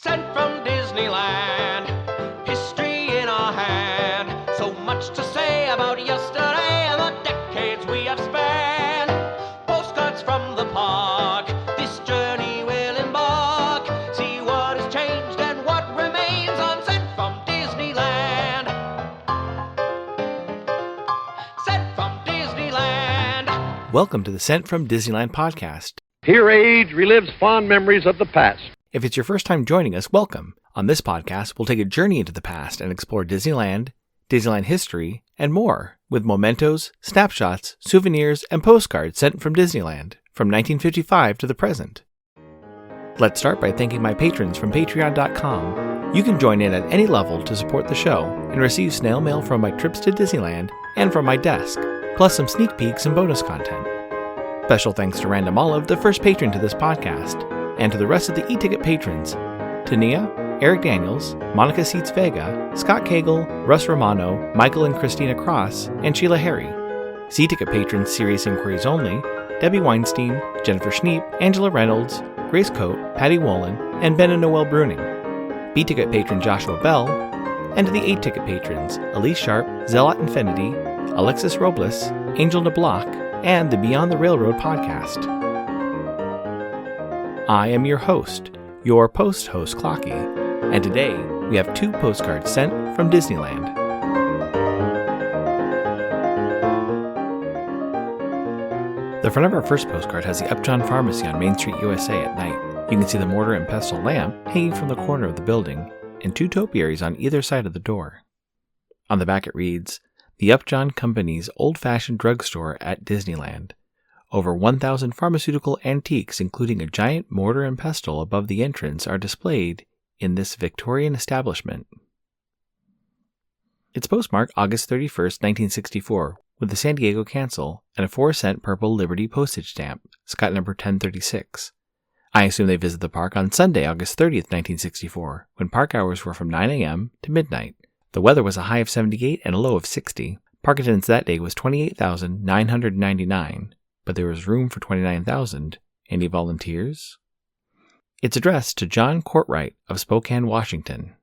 Sent from Disneyland, history in our hand. So much to say about yesterday and the decades we have spanned. Postcards from the park, this journey will embark. See what has changed and what remains on Sent from Disneyland. Sent from Disneyland. Welcome to the Sent from Disneyland podcast. Here age relives fond memories of the past. If it's your first time joining us, welcome. On this podcast, we'll take a journey into the past and explore Disneyland, Disneyland history, and more, with mementos, snapshots, souvenirs, and postcards sent from Disneyland, from 1955 to the present. Let's start by thanking my patrons from Patreon.com. You can join in at any level to support the show and receive snail mail from my trips to Disneyland and from my desk, plus some sneak peeks and bonus content. Special thanks to Random Olive, the first patron to this podcast, and to the rest of the e-ticket patrons, to Nia, Eric Daniels, Monica Seitz Vega, Scott Cagle, Russ Romano, Michael and Christina Cross, and Sheila Harry. C-ticket patrons Serious Inquiries Only, Debbie Weinstein, Jennifer Schneep, Angela Reynolds, Grace Coate, Patty Wolin, and Ben and Noel Bruning. B-ticket patron Joshua Bell, and to the A-ticket patrons Elise Sharp, Zealot Infinity, Alexis Robles, Angel DeBlock, and the Beyond the Railroad podcast. I am your host, your post-host Clocky, and today we have 2 postcards sent from Disneyland. The front of our first postcard has the Upjohn Pharmacy on Main Street, USA at night. You can see the mortar and pestle lamp hanging from the corner of the building, and 2 topiaries on either side of the door. On the back it reads, The Upjohn Company's Old-Fashioned Drugstore at Disneyland. Over 1,000 pharmaceutical antiques, including a giant mortar and pestle above the entrance, are displayed in this Victorian establishment. It's postmarked August 31st, 1964, with the San Diego cancel and a 4-cent purple Liberty postage stamp, Scott number 1036. I assume they visited the park on Sunday, August 30th, 1964, when park hours were from 9 a.m. to midnight. The weather was a high of 78 and a low of 60. Park attendance that day was 28,999. But there was room for 29,000. Any volunteers? It's addressed to John Courtwright of Spokane, Washington.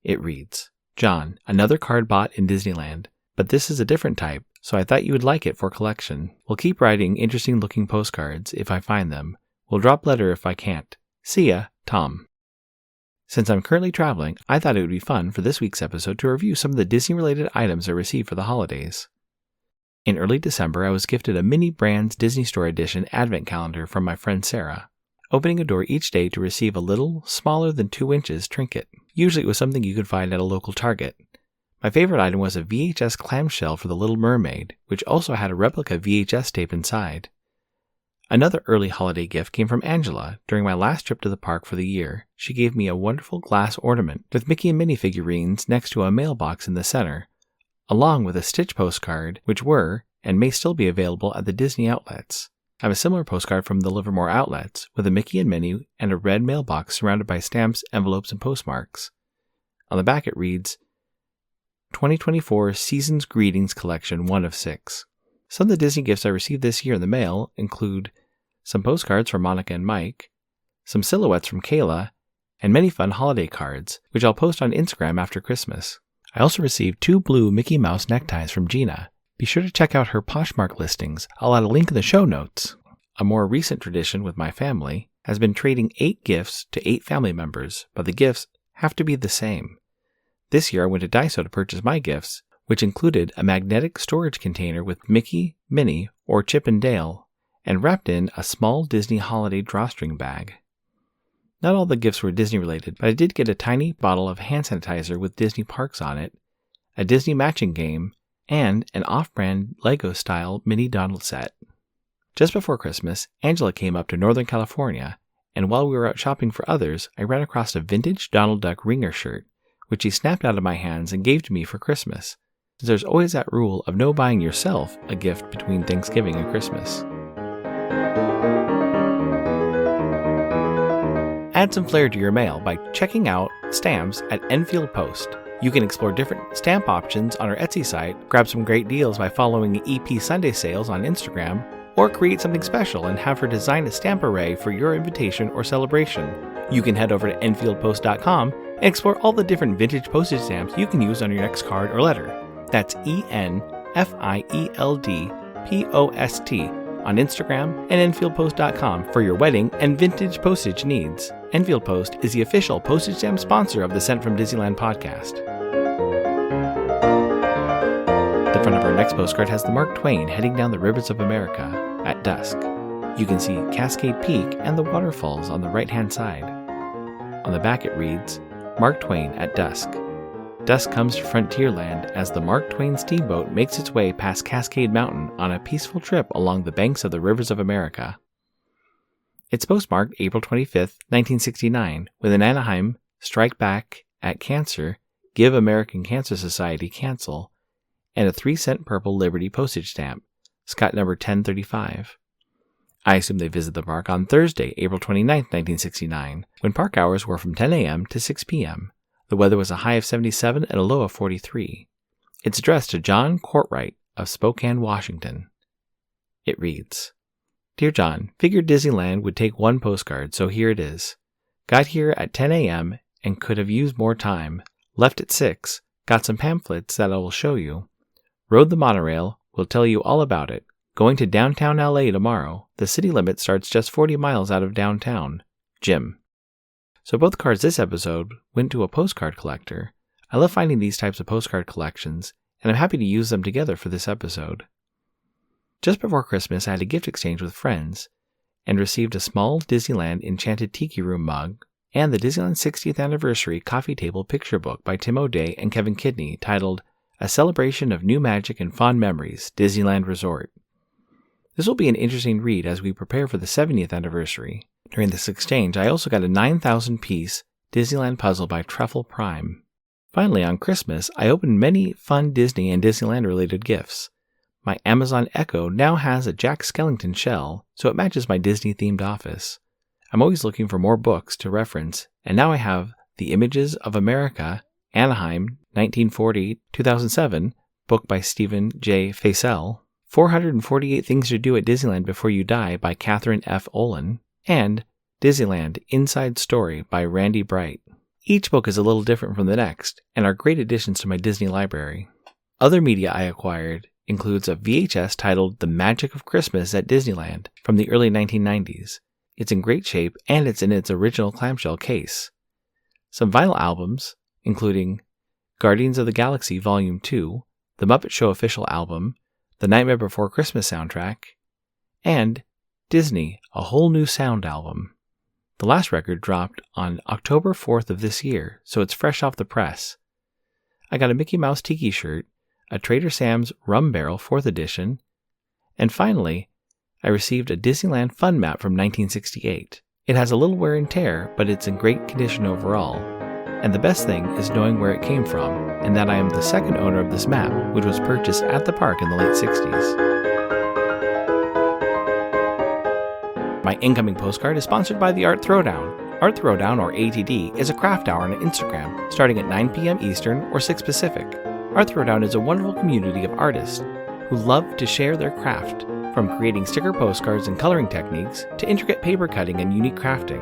It reads, John, another card bought in Disneyland, but this is a different type, so I thought you would like it for collection. We'll keep writing interesting looking postcards if I find them. We'll drop letter if I can't. See ya, Tom. Since I'm currently traveling, I thought it would be fun for this week's episode to review some of the Disney-related items I received for the holidays. In early December, I was gifted a Mini Brands Disney Store Edition advent calendar from my friend Sarah, opening a door each day to receive a little, smaller than 2 inches trinket. Usually it was something you could find at a local Target. My favorite item was a VHS clamshell for The Little Mermaid, which also had a replica VHS tape inside. Another early holiday gift came from Angela. During my last trip to the park for the year, she gave me a wonderful glass ornament with Mickey and Minnie figurines next to a mailbox in the center, along with a Stitch postcard, which were, and may still be available at the Disney outlets. I have a similar postcard from the Livermore outlets, with a Mickey and Minnie and a red mailbox surrounded by stamps, envelopes, and postmarks. On the back it reads, 2024 Season's Greetings Collection 1 of 6. Some of the Disney gifts I received this year in the mail include some postcards from Monica and Mike, some silhouettes from Kayla, and many fun holiday cards, which I'll post on Instagram after Christmas. I also received 2 blue Mickey Mouse neckties from Gina. Be sure to check out her Poshmark listings. I'll add a link in the show notes. A more recent tradition with my family has been trading 8 gifts to 8 family members, but the gifts have to be the same. This year I went to Daiso to purchase my gifts, which included a magnetic storage container with Mickey, Minnie, or Chip and Dale, and wrapped in a small Disney holiday drawstring bag. Not all the gifts were Disney related, but I did get a tiny bottle of hand sanitizer with Disney Parks on it, a Disney matching game, and an off-brand Lego-style mini Donald set. Just before Christmas, Angela came up to Northern California, and while we were out shopping for others, I ran across a vintage Donald Duck ringer shirt, which she snapped out of my hands and gave to me for Christmas, since there's always that rule of no buying yourself a gift between Thanksgiving and Christmas. Add some flair to your mail by checking out stamps at Enfield Post. You can explore different stamp options on our Etsy site, grab some great deals by following EP Sunday Sales on Instagram, or create something special and have her design a stamp array for your invitation or celebration. You can head over to enfieldpost.com and explore all the different vintage postage stamps you can use on your next card or letter. That's ENFIELDPOST on Instagram and enfieldpost.com for your wedding and vintage postage needs. Enfield Post is the official postage stamp sponsor of the Sent from Disneyland podcast. The front of our next postcard has the Mark Twain heading down the rivers of America at dusk. You can see Cascade Peak and the waterfalls on the right-hand side. On the back it reads, Mark Twain at dusk. Dusk comes to Frontierland as the Mark Twain steamboat makes its way past Cascade Mountain on a peaceful trip along the banks of the rivers of America. It's postmarked April 25, 1969, with an Anaheim Strike Back at Cancer, Give American Cancer Society Cancel, and a 3-cent purple Liberty postage stamp, Scott number 1035. I assume they visited the park on Thursday, April 29, 1969, when park hours were from 10 a.m. to 6 p.m. The weather was a high of 77 and a low of 43. It's addressed to John Courtwright of Spokane, Washington. It reads, Dear John, figured Disneyland would take one postcard, so here it is. Got here at 10 a.m. and could have used more time. Left at 6. Got some pamphlets that I will show you. Rode the monorail. Will tell you all about it. Going to downtown LA tomorrow. The city limit starts just 40 miles out of downtown. Jim. So both cards this episode went to a postcard collector. I love finding these types of postcard collections, and I'm happy to use them together for this episode. Just before Christmas, I had a gift exchange with friends and received a small Disneyland Enchanted Tiki Room mug and the Disneyland 60th Anniversary Coffee Table Picture Book by Tim O'Day and Kevin Kidney titled A Celebration of New Magic and Fond Memories, Disneyland Resort. This will be an interesting read as we prepare for the 70th anniversary. During this exchange, I also got a 9,000-piece Disneyland puzzle by Truffle Prime. Finally, on Christmas, I opened many fun Disney and Disneyland-related gifts. My Amazon Echo now has a Jack Skellington shell, so it matches my Disney-themed office. I'm always looking for more books to reference, and now I have The Images of America, Anaheim, 1940-2007, book by Stephen J. Faisal, 448 Things to Do at Disneyland Before You Die by Catherine F. Olin, and Disneyland Inside Story by Randy Bright. Each book is a little different from the next, and are great additions to my Disney library. Other media I acquired includes a VHS titled The Magic of Christmas at Disneyland from the early 1990s. It's in great shape, and it's in its original clamshell case. Some vinyl albums, including Guardians of the Galaxy Volume 2, The Muppet Show Official Album, The Nightmare Before Christmas soundtrack, and Disney, A Whole New Sound album. The last record dropped on October 4th of this year, so it's fresh off the press. I got a Mickey Mouse Tiki shirt, a Trader Sam's Rum Barrel 4th edition, and finally, I received a Disneyland Fun Map from 1968. It has a little wear and tear, but it's in great condition overall. And the best thing is knowing where it came from, and that I am the second owner of this map, which was purchased at the park in the late 60s. My incoming postcard is sponsored by the Art Throwdown. Art Throwdown, or ATD, is a craft hour on Instagram, starting at 9 p.m. Eastern or 6 Pacific. Art Throwdown is a wonderful community of artists who love to share their craft, from creating sticker postcards and coloring techniques to intricate paper cutting and unique crafting.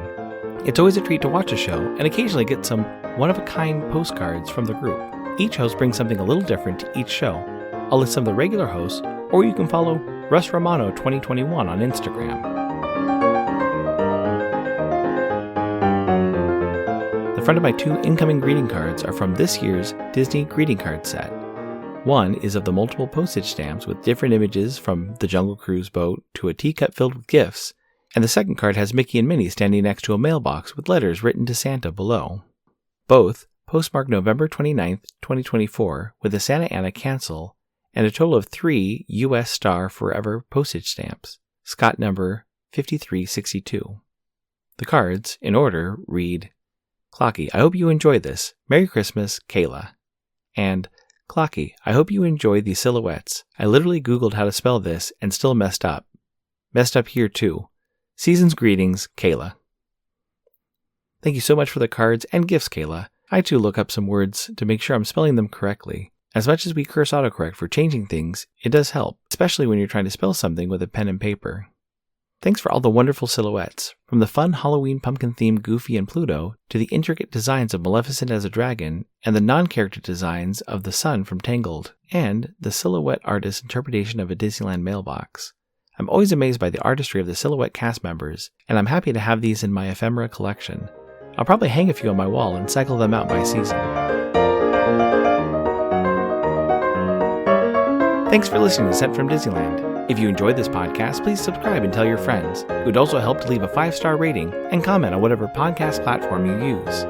It's always a treat to watch a show and occasionally get some one-of-a-kind postcards from the group. Each host brings something a little different to each show. I'll list some of the regular hosts, or you can follow Russ Romano 2021 on Instagram. The front of my 2 incoming greeting cards are from this year's Disney greeting card set. One is of the multiple postage stamps with different images from the Jungle Cruise boat to a teacup filled with gifts, and the second card has Mickey and Minnie standing next to a mailbox with letters written to Santa below. Both postmarked November 29, 2024, with a Santa Ana cancel and a total of 3 U.S. Star Forever postage stamps, Scott number 5362. The cards, in order, read, Clocky, I hope you enjoy this. Merry Christmas, Kayla. And Clocky, I hope you enjoy these silhouettes. I literally Googled how to spell this and still messed up. Messed up here too. Season's greetings, Kayla. Thank you so much for the cards and gifts, Kayla. I too look up some words to make sure I'm spelling them correctly. As much as we curse autocorrect for changing things, it does help. especially when you're trying to spell something with a pen and paper. Thanks for all the wonderful silhouettes, from the fun Halloween pumpkin-themed Goofy and Pluto to the intricate designs of Maleficent as a dragon and the non-character designs of the sun from Tangled, and the silhouette artist's interpretation of a Disneyland mailbox. I'm always amazed by the artistry of the silhouette cast members, and I'm happy to have these in my ephemera collection. I'll probably hang a few on my wall and cycle them out by season. Thanks for listening to Sent from Disneyland. If you enjoyed this podcast, please subscribe and tell your friends. It would also help to leave a 5-star rating and comment on whatever podcast platform you use.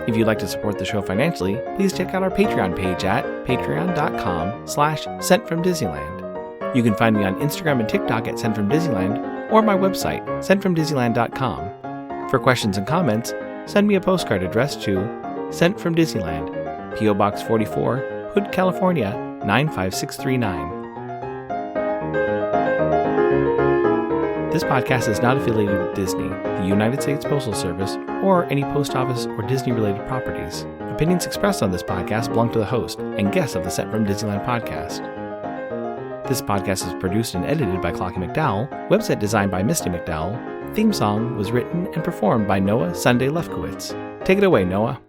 If you'd like to support the show financially, please check out our Patreon page at patreon.com/sentfromdisneyland. You can find me on Instagram and TikTok at Sent from Disneyland or my website, sentfromdisneyland.com. For questions and comments, send me a postcard addressed to Sent from Disneyland, P.O. Box 44, Hood, California, 95639. This podcast is not affiliated with Disney, the United States Postal Service, or any post office or Disney-related properties. Opinions expressed on this podcast belong to the host and guests of the Sent from Disneyland podcast. This podcast is produced and edited by Clocky McDowell, website designed by Misty McDowell, theme song was written and performed by Noah Sunday Lefkowitz. Take it away, Noah.